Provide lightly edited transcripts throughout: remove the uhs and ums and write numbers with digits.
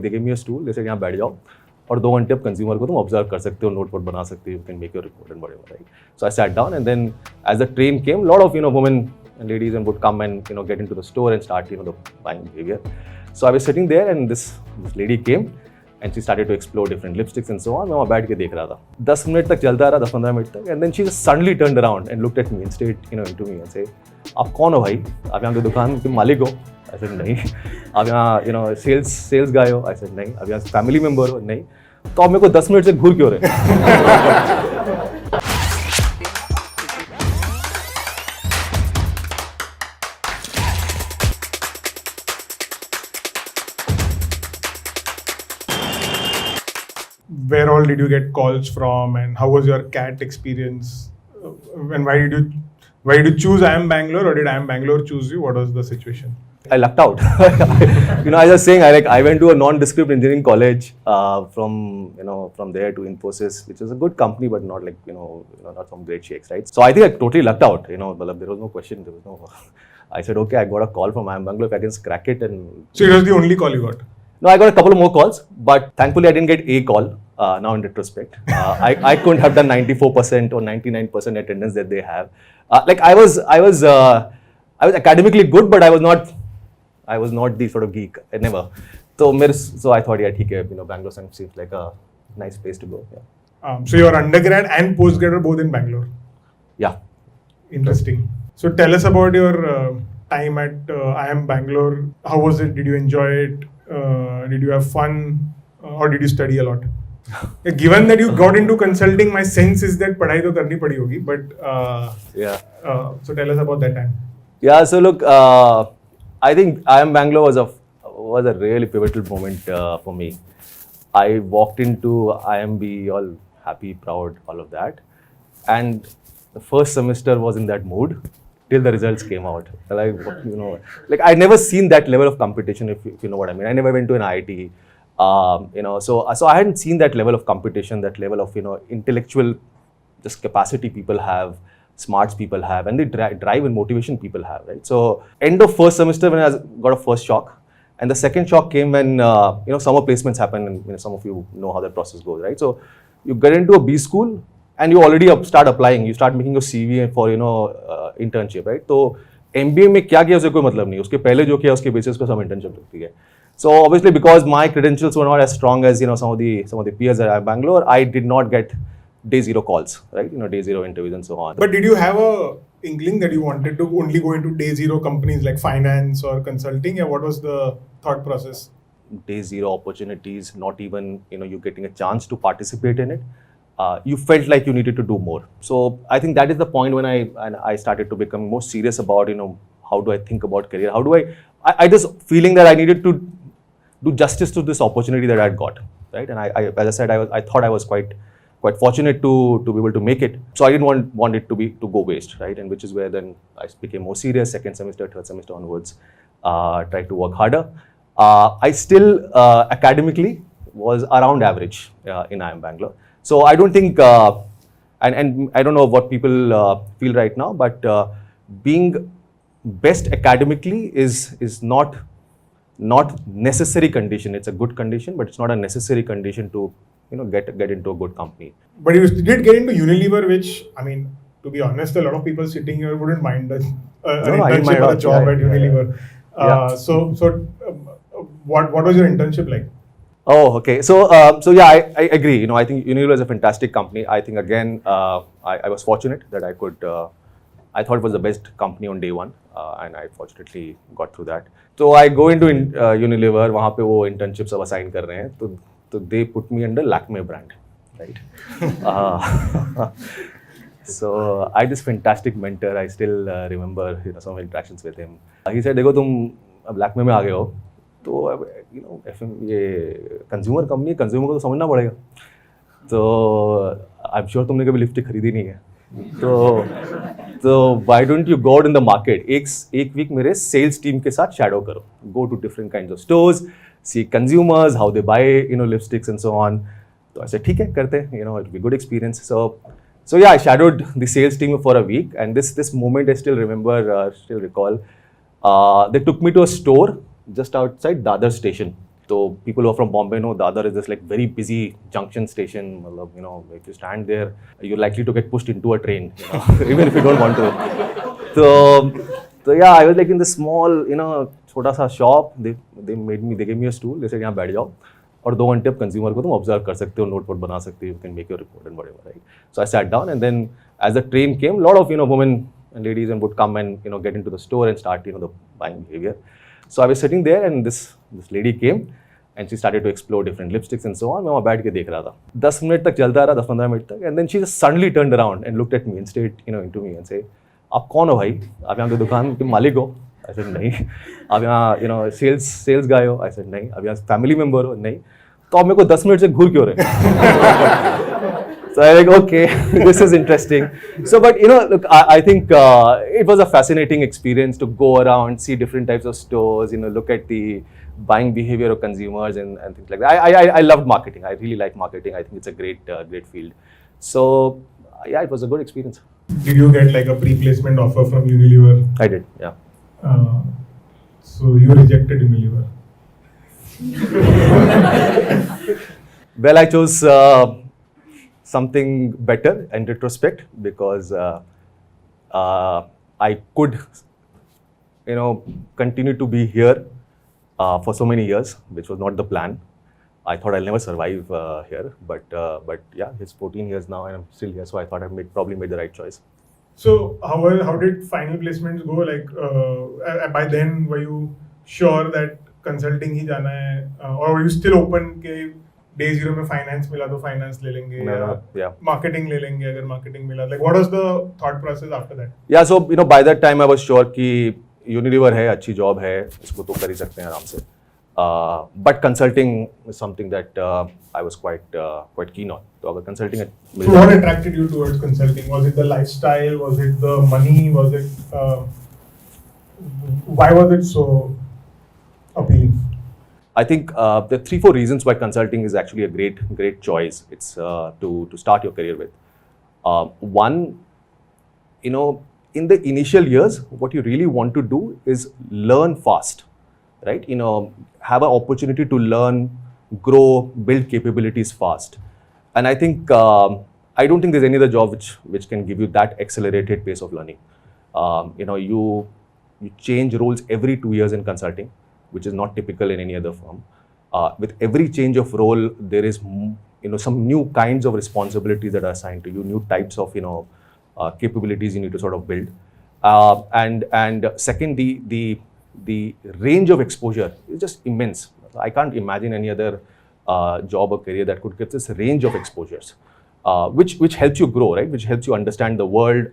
They gave me a stool. They said यहाँ बैठ जाओ और 2 घंटे आप कंज्यूमर को तुम ऑब्जर्व कर सकते हो, नोट बना सकते हो, you can make your report and whatever, right? So I sat down, and then as the train came, lot of women and ladies and would come and get into the store and start the buying behavior. So I was sitting there, and this lady came and she started to explore different lipsticks and so on. मैं वहाँ बैठ के देख रहा था. 10 minute तक चलता रहा, 10-15 मिनट तक, and then she just suddenly turned around and looked at me and said into me and say, आप कौन हो भाई? आप यहाँ की दुकान के मालिक हो? I said नहीं. आप यहाँ सेल्स गाय हो? I said नहीं. आप यहाँ फैमिली मेंबर हो? नहीं. तो आप मेरे को 10 मिनट से घूर क्यों रहे? Where all did you get calls from, and how was your CAT experience? And why did you choose IIM Bangalore, or did IIM Bangalore choose you? What was the situation? I lucked out. I was saying I went to a non-descript engineering college from there to Infosys, which is a good company, but not not some great shakes, right? So I think I totally lucked out. There was no question. There was no. I said, okay, I got a call from IIM Bangalore. If I can crack it, and so it was the only call you got. No, I got a couple of more calls, but thankfully I didn't get a call. Now in retrospect, I couldn't have done 94% or 99% attendance that they have. I was academically good, but I was not the sort of geek. Never. So I thought, yeah, okay, Bangalore seems like a nice place to go. Yeah. So your undergrad and postgrad are both in Bangalore. Yeah. Interesting. So tell us about your time at IIM Bangalore. How was it? Did you enjoy it? Did you have fun, or did you study a lot? Given that you got into consulting, my sense is that padhai to karni padi hogi, but yeah. So tell us about that time. Yeah. So look, I think IIM Bangalore was a really pivotal moment for me. I walked into IIM B all happy, proud, all of that, and the first semester was in that mood till the results came out. I never seen that level of competition, if you know what I mean. I never went to an IIT. So I hadn't seen that level of competition, that level of intellectual just capacity people have, smarts people have, and the drive and motivation people have, right? So end of first semester when I got a first shock, and the second shock came when summer placements happen, and some of you know how that process goes, right? So you get into a B school and you already start applying, you start making your CV for internship, right? So MBA में क्या किया उससे कोई मतलब नहीं, उसके पहले जो किया उसके बेसिस पे सब internship लगती है. So obviously, because my credentials were not as strong as some of the peers at IIM Bangalore, I did not get day zero calls, right? Day zero interviews and so on. But did you have a inkling that you wanted to only go into day zero companies like finance or consulting, or what was the thought process? Day zero opportunities, not even you getting a chance to participate in it. You felt like you needed to do more. So I think that is the point when I started to become more serious about how do I think about career? How do I just feeling that I needed to do justice to this opportunity that I had got, right? And I as I said, I thought I was quite fortunate to be able to make it. So I didn't want it to go waste, right? And which is where then I became more serious. Second semester, third semester onwards, tried to work harder. I still academically was around average in IIM Bangalore. So I don't think, and I don't know what people feel right now, but being best academically is not necessary condition. It's a good condition, but it's not a necessary condition to get into a good company. But you did get into Unilever, which, I mean, to be honest, a lot of people sitting here wouldn't mind an internship or a job at Unilever. So what was your internship like? Oh, okay. So yeah, I agree. I think Unilever is a fantastic company. I think again, I was fortunate that I could. I thought it was the best company on day one, and I fortunately got through that. So I go into Unilever. वहाँ पे वो internship सब assign कर रहे हैं. तो they put me under Lakme brand, right? So I had this fantastic mentor. I still remember some interactions with him. He said, देखो तुम अब Lakme में आ गए हो, तो FM ये consumer company, consumer को तो समझना पड़ेगा. तो I'm sure तुमने कभी लिपस्टिक खरीदी नहीं है. तो why don't you go out in the market? एक week मेरे sales team के साथ shadow करो. Go to different kinds of stores, see consumers, how they buy lipsticks and so on. So I said, ठीक है, करते हैं. It'll be good experience. So yeah, I shadowed the sales team for a week, and this moment I still remember, still recall. They took me to a store just outside Dadar station. So people who are from Bombay know Dadar is this like very busy junction station. You know, if you stand there, you're likely to get pushed into a train, you know, even if you don't want to. So yeah, I was like in this small, you know, छोटा सा shop. They gave me a stool. They said यहाँ बैठ जाओ और 2 घंटे consumer को तुम observe कर सकते हो, note बना सकते हो, you can make your report and whatever, right? So I sat down, and then as the train came, a lot of, you know, women and ladies and would come and, you know, get into the store and start, you know, the buying behavior. So I was sitting there, and this lady came and she started to explore different lipsticks and so on. मैं वहाँ बैठ के देख रहा था. 10 minute तक चलता रहा, 10-15 मिनट तक, and then she just suddenly turned around and looked at me and stared, you know, into me and said, आप कौन हो भाई? आप यहाँ पे दुकान के मालिक हो? I said नहीं. आप यहाँ, you know, sales guy हो? I said नहीं. आप यहाँ family member हो? नहीं. तो आप मेरे को 10 मिनट से घूर क्यों रहे? So I was like, okay, this is interesting. So, but you know, look, I think it was a fascinating experience to go around, see different types of stores, you know, look at the buying behavior of consumers and things like that. I loved marketing. I really like marketing. I think it's a great field. So, yeah, it was a good experience. Did you get like a pre-placement offer from Unilever? I did, yeah. So you rejected Unilever. Well, I chose something better in retrospect because I could, you know, continue to be here for so many years, which was not the plan. I thought I'll never survive here, but yeah, it's 14 years now and I'm still here, so I thought I probably made the right choice. So how did final placements go? Like by then, were you sure that consulting ही जाना है, or were you still open के day zero में finance मिला तो finance ले लेंगे, yeah, marketing ले लेंगे अगर marketing मिला? Like what was the thought process after that? Yeah, so you know, by that time I was sure कि Unilever है, अच्छी job है, इसको तो कर ही सकते हैं आराम से. But consulting is something that I was quite keen on. So अगर consulting है. So what attracted you towards consulting? Was it the lifestyle? Was it the money? Was it why was it so appealing? I think there are 3-4 reasons why consulting is actually a great choice. It's to start your career with. One, you know, in the initial years, what you really want to do is learn fast, right? You know, have an opportunity to learn, grow, build capabilities fast. And I think I don't think there's any other job which can give you that accelerated pace of learning. You know, you change roles every 2 years in consulting, which is not typical in any other firm. With every change of role, there is, you know, some new kinds of responsibilities that are assigned to you, new types of, you know, capabilities you need to sort of build. And second, the range of exposure is just immense. I can't imagine any other job or career that could give this range of exposures, which helps you grow, right? Which helps you understand the world,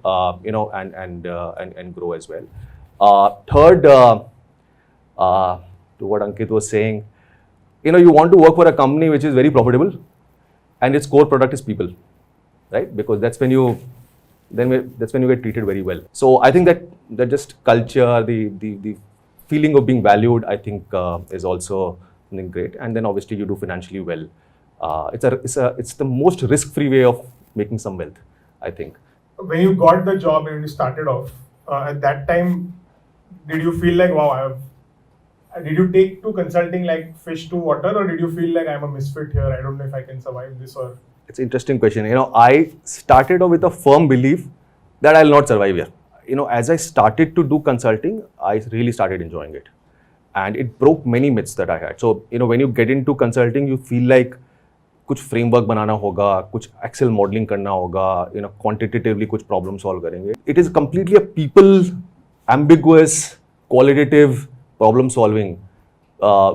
you know, and grow as well. Third, to what Ankit was saying, you know, you want to work for a company which is very profitable, and its core product is people, right? Because that's when you get treated very well. So I think that just culture, the feeling of being valued, I think is also something great. And then obviously you do financially well. It's the most risk-free way of making some wealth, I think. When you got the job and you started off, at that time, did you feel like, wow, did you take to consulting like fish to water, or did you feel like I'm a misfit here? I don't know if I can survive this, or... It's an interesting question. You know, I started off with a firm belief that I'll not survive here. You know, as I started to do consulting, I really started enjoying it. And it broke many myths that I had. So, you know, when you get into consulting, you feel like कुछ framework बनाना होगा, कुछ Excel modeling करना होगा, you know, quantitatively कुछ problem solve करेंगे. It is completely a people, ambiguous, qualitative problem solving,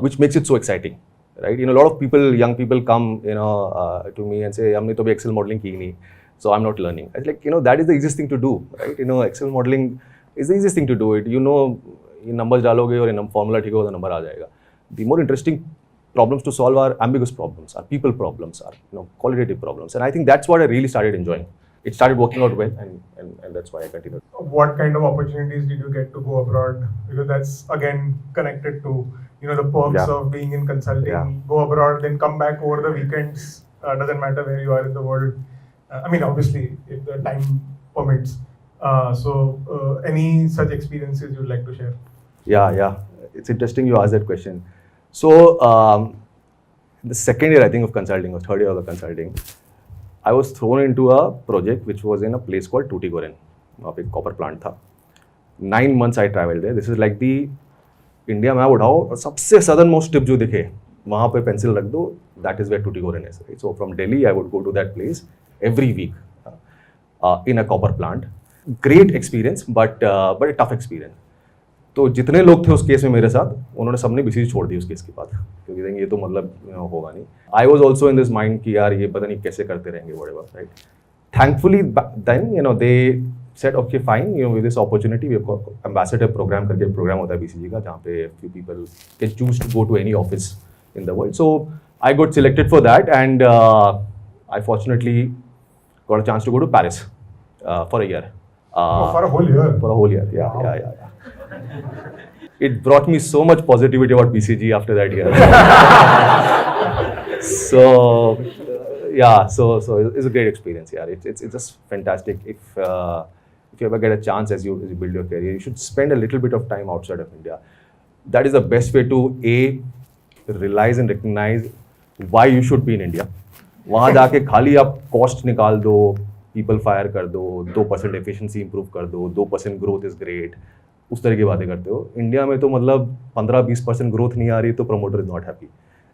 which makes it so exciting, right? You know, a lot of people, young people come, you know, to me and say, हमने तो भी Excel modeling की नहीं, so I'm not learning. I was like, you know, that is the easiest thing to do, right? You know, Excel modeling is the easiest thing to do it. You know, ये numbers डालोगे और ये formula ठीक होगा तो number आ जाएगा. The more interesting problems to solve are ambiguous problems, are people problems, are, you know, qualitative problems, and I think that's what I really started enjoying. It started working out well, and that's why I continued. What kind of opportunities did you get to go abroad? Because that's again connected to, you know, the perks of being in consulting. Yeah. Go abroad, then come back over the weekends. Doesn't matter where you are in the world. I mean, obviously, if the time permits. Any such experiences you'd like to share? Yeah. It's interesting you asked that question. So the second year, I think, of consulting, or third year of the consulting, I was thrown into a project which was in a place called Tuticorin. वहाँ पे copper plant था. 9 months I traveled there. This is like the India map उठाओ और सबसे southern most tip जो दिखे वहाँ पे पेंसिल रख दो. That is where Tuticorin is. So from Delhi I would go to that place every week in a copper plant. Great experience but tough experience. तो जितने लोग थे उस केस में मेरे साथ, उन्होंने सबने बीसीजी छोड़ दी उस केस के बाद, क्योंकि देंगे ये तो मतलब होगा नहीं. I was also in this mind कि यार ये पता नहीं कैसे करते रहेंगे whatever, right. Thankfully then they said okay fine, with this opportunity we have got ambassador program करके program होता है BCG का, जहाँ पे few people can choose to go to any office in the world. So I got selected for that, and I fortunately got a chance to go to Paris for a year. For a whole year? For a whole year, yeah, wow. yeah. It brought me so much positivity about BCG after that year. So it's a great experience. Yeah, it's just fantastic. If you ever get a chance as you build your career, you should spend a little bit of time outside of India. That is the best way to realize and recognize why you should be in India. वहाँ जाके खाली आप cost निकाल दो, people fire कर दो, 2% efficiency improve कर दो, 2% ग्रोथ इज ग्रेट, उस तरह की बातें करते हो. इंडिया में तो मतलब 15-20% ग्रोथ नहीं आ रही तो promoter is not happy,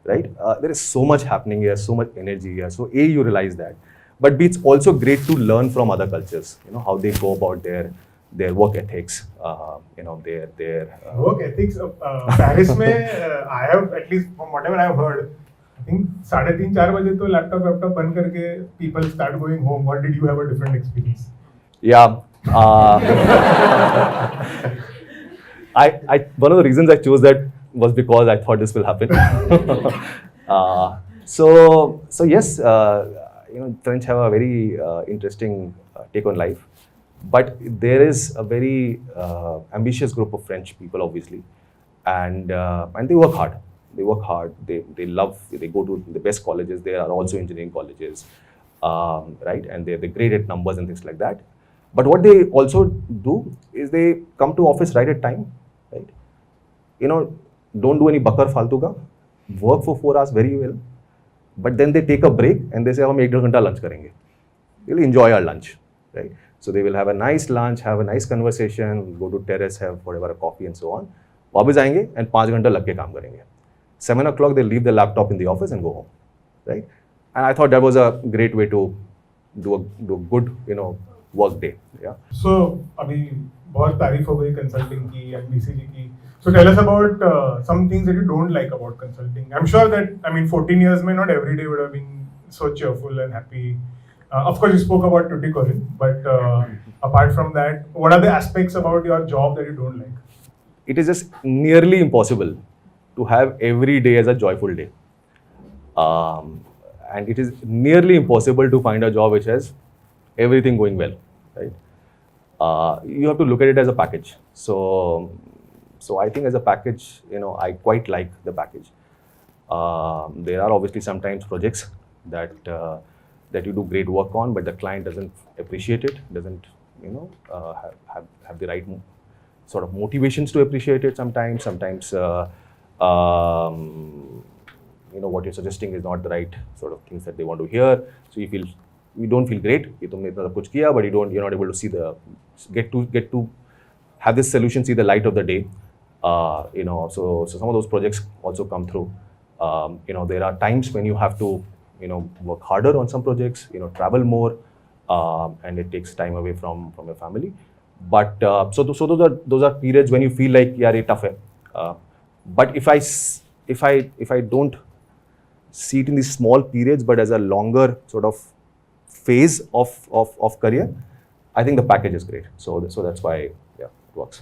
right. There is so much happening here, so much energy here. So you realize that. But B, it's also great to learn from other cultures, how they go about their work ethics, their work ethics. Paris में I have, at least from whatever I have heard, I think 3:30-4 बजे तो laptop बंद करके people start going home. What did you have a different experience? Yeah. One of the reasons I chose that was because I thought this will happen. So yes, French have a very interesting take on life, but there is a very ambitious group of French people, obviously, and they work hard. They work hard. They go to the best colleges. There are also engineering colleges, right? And they're great at numbers and things like that. But what they also do is they come to office right at time, right? Don't do any bakar faltu ka. Work for 4 hours very well. But then they take a break and they say, हम 1-1.5 घंटा lunch करेंगे. We'll enjoy our lunch, right? So they will have a nice lunch, have a nice conversation, go to terrace, have whatever, a coffee and so on. वापस आएंगे and 5 घंटा लग के काम करेंगे. 7 o'clock they leave the laptop in the office and go home, right? And I thought that was a great way to do a good, work day. Yeah. So अभी बहुत तारीफ हो गई consulting की, BCG की. So tell us about some things that you don't like about consulting. I'm sure that, 14 years may not every day would have been so cheerful and happy. Of course, you spoke about Tuticorin, but apart from that, what are the aspects about your job that you don't like? It is just nearly impossible to have every day as a joyful day. And it is nearly impossible to find a job which has everything going well, right? You have to look at it as a package. So I think as a package, I quite like the package. There are obviously sometimes projects that you do great work on, but the client doesn't appreciate it, doesn't have the right sort of motivations to appreciate it sometimes. Sometimes what you're suggesting is not the right sort of things that they want to hear. So you don't feel great. You तुमने इतना सब कुछ किया, but you're not able to get to have this solution see the light of the day. So some of those projects also come through. There are times when you have to work harder on some projects, travel more, and it takes time away from your family. But so those are periods when you feel like yeah, it's tough hai. But if I don't see it in these small periods, but as a longer sort of phase of career, I think the package is great. So that's why it works.